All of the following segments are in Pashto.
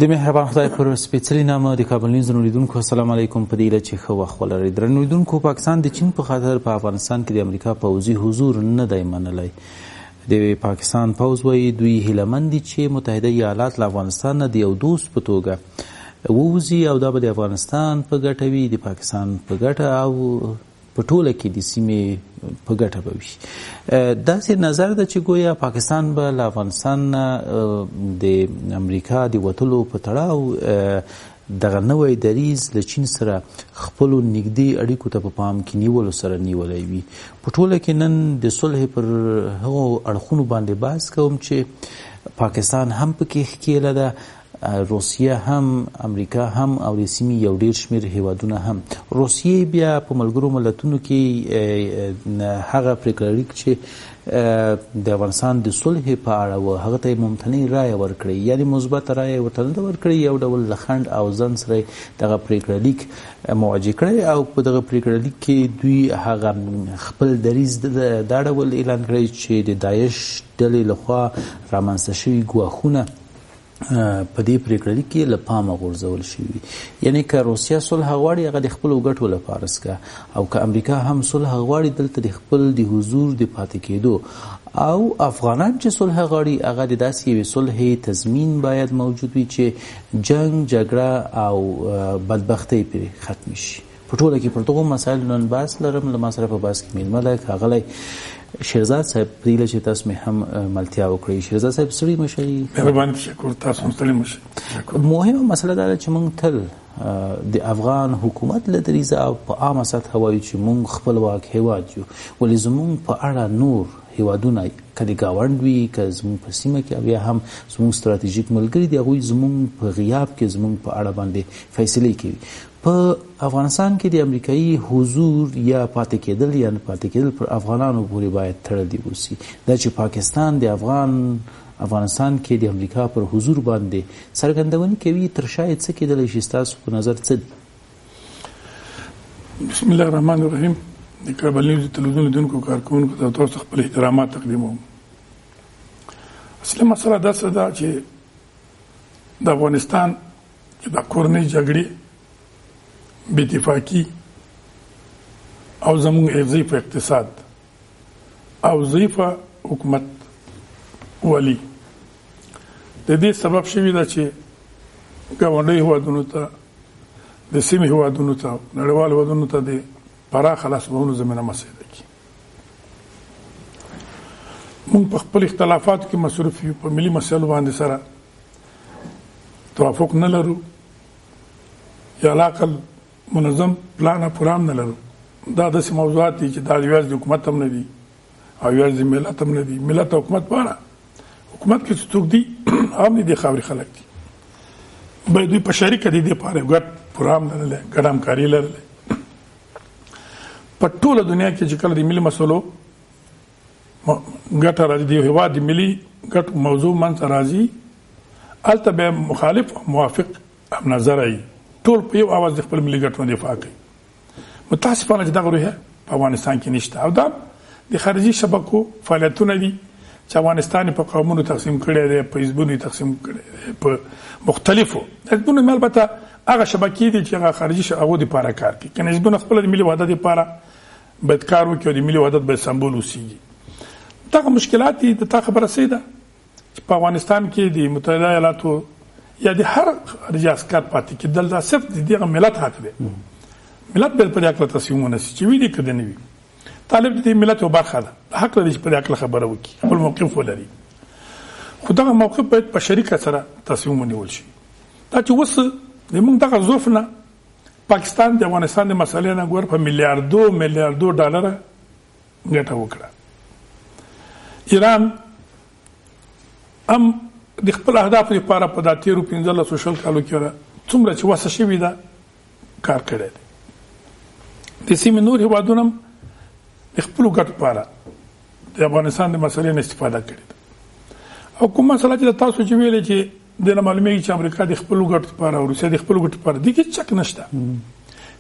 د مهربان خدای پر سپېڅلي نامه د کابل نیوز لیدونکو السلام علیکم. په دې هیله چې ښه وخت ولرئ. درنو لیدونکو، پاکستان د چین په خاطر په افغانستان کې د امریکا پوځي حضور نه دی منلی. د پاکستان پوځ وایي دوی هیلهمند دي چې متحده ایالات له افغانستان نه د یو دوست په توګه ووځي او دا به د افغانستان په ګټه وي، د پاکستان په ګټه او په ټوله کې د سیمې په ګټه به وي. داسې نظر ده چې ګویا پاکستان به له افغانستان نه د امریکا د وتلو په تړاو دغه نوی دریځ له چین سره خپلو نږدې اړیکو ته په پام کې نیولو سره نیولی وي. په ټوله کې نن د صلح پر هغو اړخونو باندې بحث کوم چې پاکستان هم پکې ښکېله ده، روسیه هم، امریکا هم او د سیمې یو ډیر شمیر هیوادونه هم. روسیې بیا په ملګرو ملتونو کې هغه پریکړه لیک چې د افغانستان د صلح په اړه و هغه ته ممتنع رایه ورکړې، یعنې مثبته رایه ورته نه ده ورکړې، یو ډول له خنډ او ځنډ سره دغه پریکړه لیک موجه کړی او په دغه پریکړه لیک کې دوی هغه خپل دریځ دا ډول اعلان کړی چې د داعش ډلې لخوا رامنځته شوي ګواښونه په دې پریکړه لیک کې له پامه غورځول شوي. یعنې که روسیه صلح غواړي هغه د خپلو ګټو لپاره څکه، او که امریکا هم صلح غواړي دلته د خپل د حضور د پاتې کېدو، او افغانان چې صلح غواړي هغه د داسې یوې صلح تضمین باید موجود وي چې جنگ، جګړه او بدبختۍ پرې ختم شي. په ټوله کې پر دغو مسایلو نن بحث لرم. له ما سره په بحث کې میلمه ده ښاغلی شیرزاد صاحب. په دې چې تاسو مې هم ملتیا وکړئ. شیرزاد صاحب ستړي مشئ. مهرباني، تشکر. تاسو هم ستړي مشئ. مهمه مسله دا ده چې موږ تل د افغان حکومت له دریځه او په عامه سطحه وایو چې موږ خپلواک هیواد یو، ولې زموږ په اړه نور هیوادونه که د ګاونډ وي که زموږ په سیمه کې او یا هم زموږ ستراتیژیک ملګري دي، هغوی زموږ په غیاب کې زموږ په اړه باندې فیصلې کوي. په افغانستان کې د امریکایي حضور یا پاتې کېدل یا نه پاتې کېدل پر افغانانو پورې باید تړلی اوسي. دا چې پاکستان د افغانستان کې د امریکا پر حضور باندې څرګندونې کوي، تر شاید څه کېدلی شي؟ ستاسو په نظر څه دي؟ بسم الله الرحمن الرحیم. د کابل نیوز تلویزیون لیدونکو کارکوونکو ته تاسو خپل احترامات تقدیموم. اصلي مسله داسې ده چې د افغانستان چې د کورنۍ جګړې، بې اتفاقي او زموږ ضعیف اقتصاد او ضعیفه حکومت والی د دې سبب شوي ده چې ګاونډي هیوادونو ته، د سیمې هیوادونو ته، نړیوالو هیوادونو ته د پراخه لاسوهنو زمینه مساعده کړي. موږ په خپل اختلافاتو کې مصروف یو، په ملي مسایلو باندې سره توافق نه لرو، یا علاقل منظم پلان پروګرام نه لرو. دا داسې موضوعات دي چې دا یوازې د حکومت هم نه دي او یوازې د ملت هم نه دي. ملت او حکومت پاره، حکومت کې څوک دي هم دي خاورې خلک دي، باید دوی په شریکه دي د پاره ګډ پروګرام لرلی، ګډ همکاري لرلی. په ټوله دنیا کې چې کله د ملي مسلو ګټه راځي، د یو هیواد د ملي ګټ موضوع منځ راځي، هلته به مخالف او موافق هم نظر وي، ټول په یو اواز د خپل ملي ګټو دفاع کوي. متاسفانه چې دغه روحیه په افغانستان کې نشته، او دا د خارجي شبکو فعالیتونه دي چې افغانستان په قومونو تقسیم کړی دی، په حزبونو تقسیم کړی دی، په مختلفو حزبونو. البته هغه شبکې دي چې هغه خارجي هغو دپاره کار کوي، که حزبونه خپله د ملي وحدت دپاره باید کار وکړي او د ملي وحدت باید سمبول اوسېږي. دغه مشکلات دي. د تا خبره صحیح ده چې په افغانستان کې د متحده ایالاتو یا د هر خارجي عسکر پاتې کېدل دا صرف د دغه ملت حق دی. ملت باید په دې هکله تصمیم ونیسي چې وي دي که نه وي. طالب د دې ملت یو برخه ده، حق لري چې په دې هکله خبره وکړي، خپل موقف ولري، خو دغه موقف باید په شریکه سره تصمیم ونیول شي. دا چې اوس زموږ دغه ضعف نه پاکستان د افغانستان د مسئلې نه ګور په میلیاردو ډالره ګټه وکړه. ایران هم د خپل اهدافو لپاره په دا تیرو 15 کالو کې څومره چې وسه شوي ده کار کړی دی. د سیمې نور هیوادونه هم د خپلو ګټو لپاره د افغانستان د مسئلې نه استفاده کړې ده. او کوم مسله چې تاسو چې ویلې چې د نه معلومیږي چې امریکا د خپلو ګټو لپاره او روسیه د خپلو ګټو لپاره دې کې شک نشته.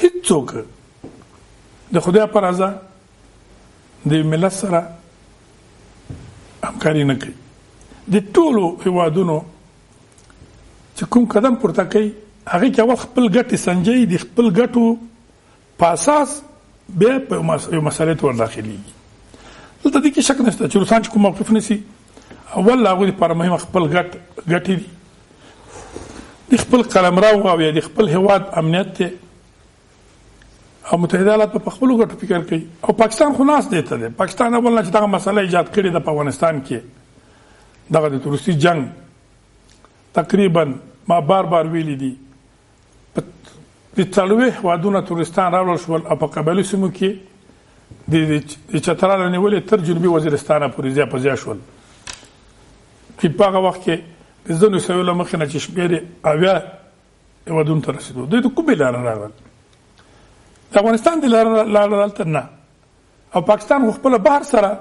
هېڅوک د خدای په رضا د ملت سره همکاري نه کوي. د ټولو هیوادونو چې کوم قدم پورته کوي هغه کې اول خپل ګټې سنجي د خپل ګټو په اساس بیا په یو مسالې ته ورداخلېږي. دلته دې کې شک نشته چې روسان چې کوم موقف نیسي اول هغوی لپاره مهم خپل ګټې دي، د خپل قلمرو او یا د خپل هیواد امنیت دی او متحده ایالات په خپلو ګټو فکر کوي. او پاکستان خو ناست دی ته دی. پاکستان اول نه چې دغه مسله ایجاد کړې ده په افغانستان کې دغه د روسي جنگ تقریبا ما بار ویلي دي د 40 هیوادونه تورستان راوړل شول او په قبایلي سیمو کې د چترال نیولې تر جنوبي وزیرستان پورې ځای په ځای شول چې په هغه وخت کې د ځینو سویلو مخې نه چې شمېرې 80 هیوادونو ته رسېدو. دوی د کومې لارې راغلل؟ د افغانستان د لارې هلته نه، او پاکستان خو خپله بحر سره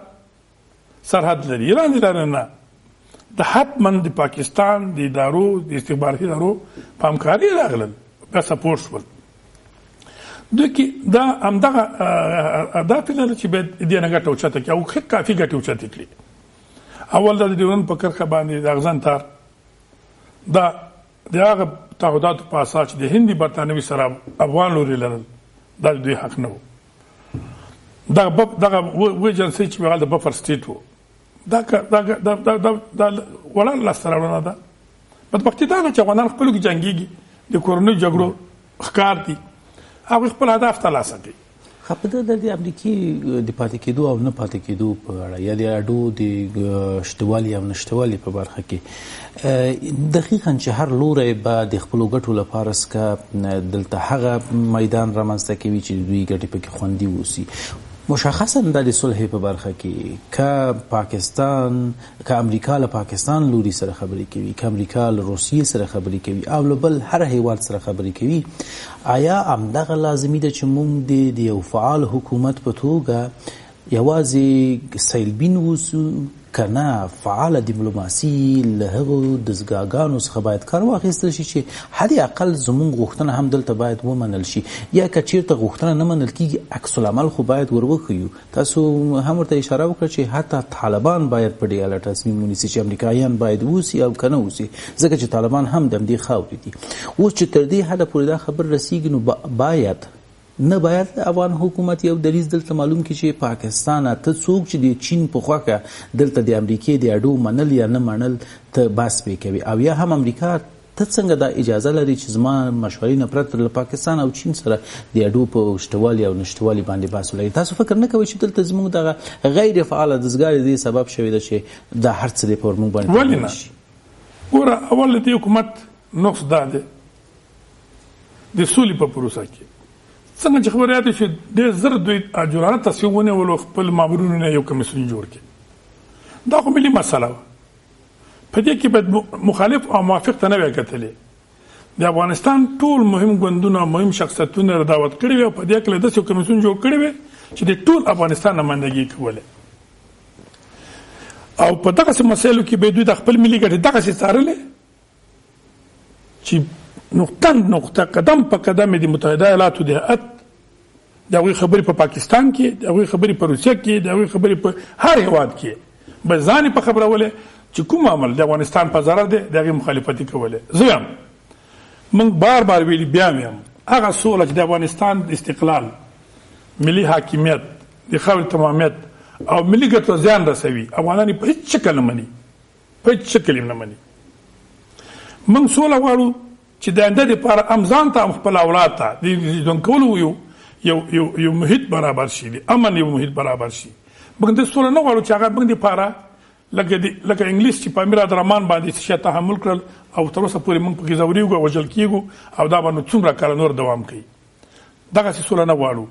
سرحد لري، ایران د لارې نه. د حتما د پاکستان د ادارو د استخباراتي ادارو په همکاري راغلل بیا سپورټ شول. دوی کې دا همدغه اهداف لري چې باید دې نه ګټه اوچته کړي او کافي ګټه اوچته کړي. اول د ډیورنډ په کرښه باندې د اغزن تار دا د هغه تعهداتو په اساس چې د هندي برطانوي سره افغان لوري لرل دا دوی حق نه و. دغه ویجنسي چې هغه د بفر سټیټ و دا وړاندې لاسته راوړنه ده. بدبختي دا ده چې افغانان خپلو کې جنګېږي، د کورنیو جګړو ښکار دي، هغوی خپل هدف ترلاسه کوي. په د امریکې د پاتې کېدو او نه پاتې کېدو په اړه یا د اډو د شتوالي او نشتوالي په برخه کې دقیقاً چې هر لوری به د خپلو ګټو لپاره څخه دلته هغه میدان رامنځته کوي چې دوی ګټې پکې خوندي واوسي. مشخصا د صلح په برخه کې که پاکستان که امریکا له پاکستان لوري سره خبرې کوي، که امریکا له روسیې سره خبرې کوي او له بل هر هیواد سره خبرې کوي، آیا همدغه لازمي ده چې موږ د یو فعال حکومت په توګه یوازې سیلبین اوسو که نه فعاله دیپلوماسي له هغو دستګاهګانو څخه باید کار واخیستل شي چې حد اقل زموږ غوښتنه هم دلته باید ومنل شي، یا که چیرته غوښتنه نه منل کیږي عکس العمل خو باید ور وښیو. تاسو هم ورته اشاره وکړه چې حتی طالبان باید په دې اړه تصمیم ونیسي چې امریکایان باید اوسي او که نه اوسي، ځکه چې طالبان هم د همدې خاورې دي. اوس چې تر دې حده پورې دا خبر رسیږي نو باید افغان حکومت یو دریځ دلته معلوم کړي چې پاکستان ته څوک چې د چین په خوښه دلته د امریکې د اډو منل یا نه منل ته بحث پرې کوي، او یا هم امریکا ته څنګه دا اجازه لري چې زما مشورې نه پرته له پاکستان او چین سره د اډو په شتوالي او نشتوالي باندې بحث ولري. تاسو فکر نه کوئ چې دلته زموږ دغه غیر فعاله دستګاه دې سبب شوی ده چې دا هر څه دې په موږ باندې ولې نه؟ ګوره اول د حکومت نقص دا دی د سولې په پروسه کې څنګه چې خبرې اترې شوې ډېر زر دوی عاجلانه تصمیم ونیولو خپل مامورینو نه یو کمیسیون جوړ کړي. دا خو ملي مسله وه، په دې کې باید مخالف او موافق ته نه وی کتلې. د افغانستان ټول مهم ګوندونه مهم شخصیتونه را دعوت کړي وي او په دې کې له داسې یو کمیسیون جوړ کړی وي چې د ټول افغانستان نمایندګي کوله او په دغسې مسایلو کې به دوی د خپل ملي ګټې دغسې څارلې چې نقطه قدم په قدم د متحده ایالاتو د هیئت د هغوی خبرې په پاکستان کې، د هغوی خبرې په روسیه کې، د هغوی خبرې په هر هیواد کې به ځان په خبرولې چې کوم عمل د افغانستان په ضرر دی د هغې مخالفتي کولې. زه یم موږ بار ویلي بیا یم هغه سوله چې د افغانستان د استقلال، ملي حاکمیت، د خاورې تمامیت او ملي ګټو زیان رسوي افغانان په هیڅ شکل نه مني، په هیڅ شکل نه مني. موږ سوله غواړو چې د آینده دپاره هم ځان ته هم خپل اولاد ته د ژوند کولو یو محیط برابر شي، د امن یو محیط برابر شي. موږ د سوله نه غواړو چې هغه موږ دپاره لکه انګلیس چې په امیر عبدالرحمن باندې شی تحمل کړل او تر اوسه پورې موږ پکې ځورېږو او وژل کېږو او دا به نو څومره کاله نور دوام کوي. دغسې سوله نه غواړو.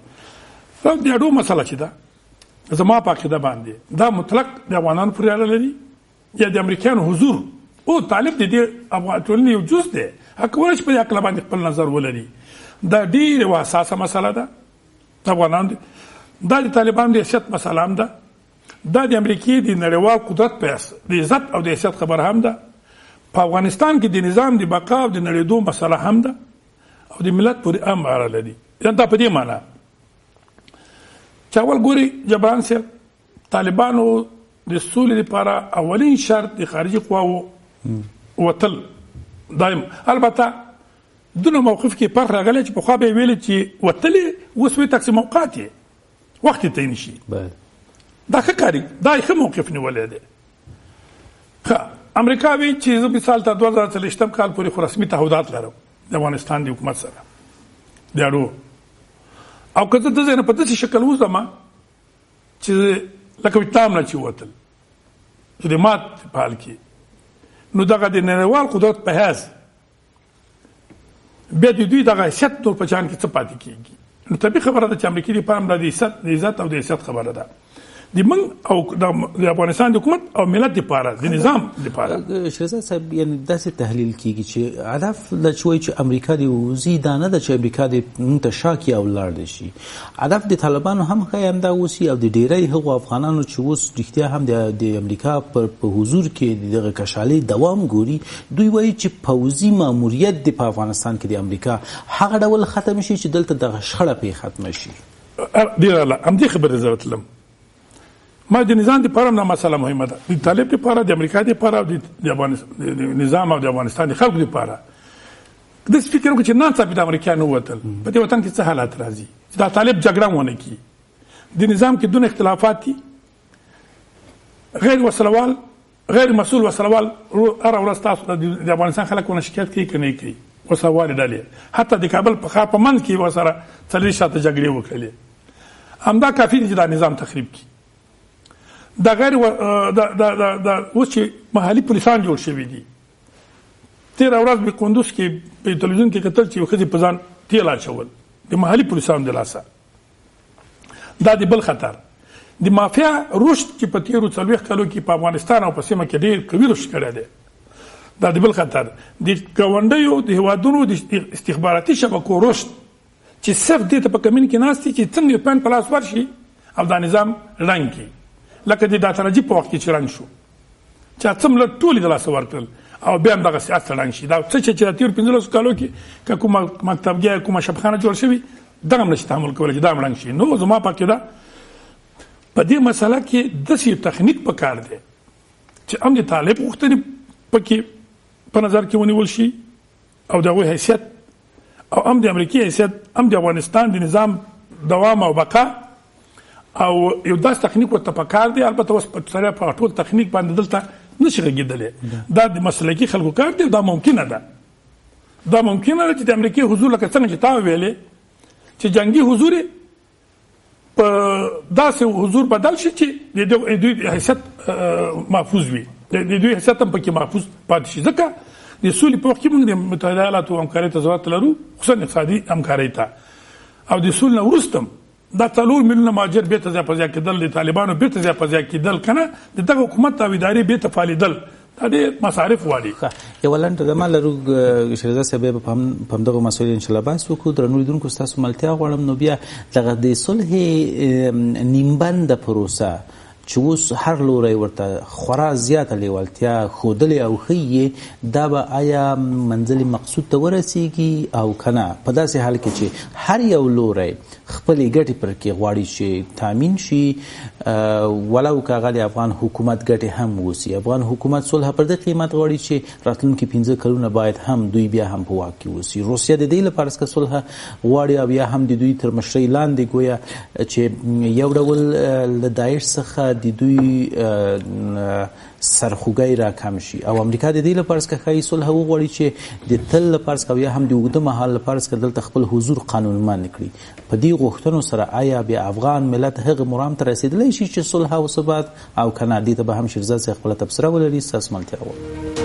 د اډو مسله چې ده زما په عقیده باندې دا مطلق د افغانانو پورې اړه لري یا د امریکایانو حضور او طالب د دې افغان ټولنې یو جز دی، هغه کولی شي په دې هکله باندې خپل نظر ولري. دا ډېرې حساسه مسله ده افغانان. دا د طالبانو د حیثیت مسله هم ده، دا د امریکې د نړیوال قدرت په د عزت او د حیثیت خبر هم ده، په افغانستان کې د نظام د بقا او د نړېدو مسله هم ده او د ملت پورې هم اړه لري. دا په دې معنا چې اول ګوري جبران صاحب طالبانو د سولې لپاره اولین شرط د خارجي قواو وتل دایم البته دونه موقف کې فرق راغلی چې پخوا به یې ویلې چې وتلې اوس وایي تقسیم اوقات یې وخت یې تعین شي دا ښه کاري دا ښه موقف نیولی دی. امریکا وایي چې زه مثال ته 2023 کال پورې خو رسمي تعهدات لرم د افغانستان د حکومت سره د اړو او که زه د ځای نه په داسې شکل وځم چې لکه ویتنام نه چې ووتل چې د مات په حال کې نو دغه د نړیوال قدرت په حیث بیا د دوی دغه حیثیت نور په جان کې څه پاتې کېږي. نو طبیعي خبره ده چې امریکې لپاره د عزت او د حیثیت خبره ده د من او د افغانستان د حکومت او ملت لپاره د نظام لپاره. شهزاد صاحب یعنی داسې تحلیل کیږي چې هدف د چوي چې امریکا دی وزي دانه د چې امریکا د منتشاکي او لاړ شي هدف د طالبانو هم خیاندا وسی او د ډیری هغو افغانانو چې اوس رښتیا هم د امریکا په حضور کې دغه کشالي دوام ګوري دوی وایي چې پوزي ماموریت د افغانستان کې د امریکا هغه ډول ختم شي چې دلته د شخړه په ختم شي. ډیره هم دي خبره زړه لم ما د نظام لپاره نه مسله مهمه ده د طالب لپاره د امریکا لپاره د افغانستان نظام او د افغانستان د خلکو لپاره د فکر وکړي چې نه ثابت امریکا نه وتل په دې وطن کې څه حالات راځي چې دا طالب جګړه ونه کی د نظام کې دونه اختلافات دي غیر وسلوال غیر مسؤل وسلوال اره ورځ تاسو د افغانستان خلکو نه شکایت کوي کنه کوي وسوال ډالې حتی د کابل په خاطر من کې وسره څلور شاته جګړې وکړي همدا کافي دي چې دا نظام تخریب کی دا غیر دا اوس چې محلي پولیسان جوړ شوي دي تېره ورځ په کندوز کې په تلویزیون کې کتل چې یو ښځې په ځان تیل اچول د محلي پولیسانو د لاسه دا د بل خطر د مافیا رشد چې په تېرو 40 کالو کې په افغانستان او په سیمه کې ډېر قوي رشد کړی دی دا د بل خطر د ګاونډیو د هیوادونو د استخباراتي شبکو رشد چې صرف دې ته په کمین کې ناست دي چې څنګه پاین په لاس ورشي او دا نظام ړنګ کړي لکه د ډاکټر نجیب په وخت کې چې رنګ شو چې څومره ټولې د لاسه ورکړل او بیا هم دغه سیاست رنګ شي دا څه چې د تېرو 15 کالو کې که کومه مکتبګۍ کومه شبخانه جوړ شوي دغه هم نشي تحمل کولی چې دا هم رنګ شي. نو زما په عقیده په دې مسله کې داسې تخنیک پکار دی چې هم د طالب غوښتنې پکې په نظر کې ونیول شي او د هغوی حیثیت او هم د امریکې حیثیت هم د افغانستان د نظام دوام او بقا او یو داس تخنیک ورته پکار دی. البته اوس په سره په ټول تخنیک باندې دلته نشي غږیدلی دا د مسلکي خلکو کار دی دا ممکنه ده چې د امریکای حضور لکه څنګه چې تا ویلې چې جنگي حضور په داسې حضور بدل شي چې د دوی حیثیت محفوظ وي د دوی حیثیت هم پکې محفوظ پاتې شي ځکه د سولې په وخت کې موږ د متحده ایالاتو همکارۍ ته ضرورت لرو خصوصا اقتصادي همکارۍ ته او د سولې نه وروسته دا 4 میلیونه مهاجر بیرته ځای په ځای کېدل د طالبانو بیرته ځای په ځای کېدل کنه د دغه حکومت او ادارې بیرته فعالیدل دا ډېر مصارف غواړي. یو لنډه دمه لرو شهزاد صاحب په همدغه مسایلو انشاءالله بحث وکړو. درنو لیدونکو ستاسو ملتیا غواړم نو بیا دغه د صلح نیمبنده پروسه چې اوس هر لوری ورته خورا زیاته لیوالتیا ښودلې او ښیي دا به آیا منزل مقصود ته ورسیږي او که نه په داسې حال کې چې هر یو لوری خپلې ګټې پر کې غواړي چې تامین شي ولو که هغه د افغان حکومت ګټې هم اوسي. افغان حکومت صلح پر دې قیمت غواړي چې راتلونکي 15 کلونه باید هم دوی بیا هم په واک کې اوسي. روسیه د دې لپاره که صلح غواړي او یا هم د دوی تر مشرۍ لاندې ګویا چې یو ډول له داعش څخه د دوی سرخوږی را کم شي او امریکا د دې لپاره که ښایي صلح وغواړي چې د تل لپاره او یا هم د اوږده مهال لپاره که دلته خپل حضور قانونمند کړي په دې غوښتنو سره آیا بیا افغان ملت هغه مرام ته رسېدلی شي چې صلح او ثبات او که نه دې ته به هم شهزاد صاحب خپله تبصره ولري. ستاسو ملتیا غواړم.